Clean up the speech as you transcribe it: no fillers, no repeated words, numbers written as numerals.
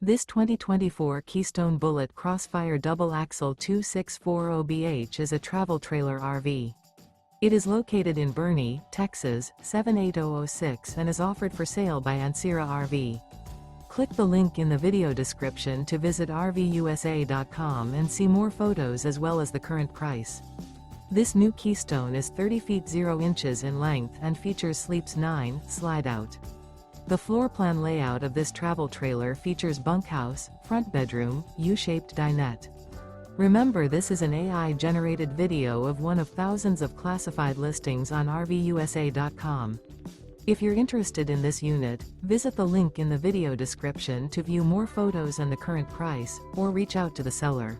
This 2024 Keystone Bullet Crossfire Double Axle 2640BH is a travel trailer RV. It is located in Boerne, Texas, 78006 and is offered for sale by Ancira RV. Click the link in the video description to visit RVUSA.com and see more photos as well as the current price. This new Keystone is 30 feet 0 inches in length and features Sleeps 9 Slideout. The floor plan layout of this travel trailer features bunkhouse, front bedroom, U-shaped dinette. Remember, this is an AI-generated video of one of thousands of classified listings on RVUSA.com. If you're interested in this unit, visit the link in the video description to view more photos and the current price, or reach out to the seller.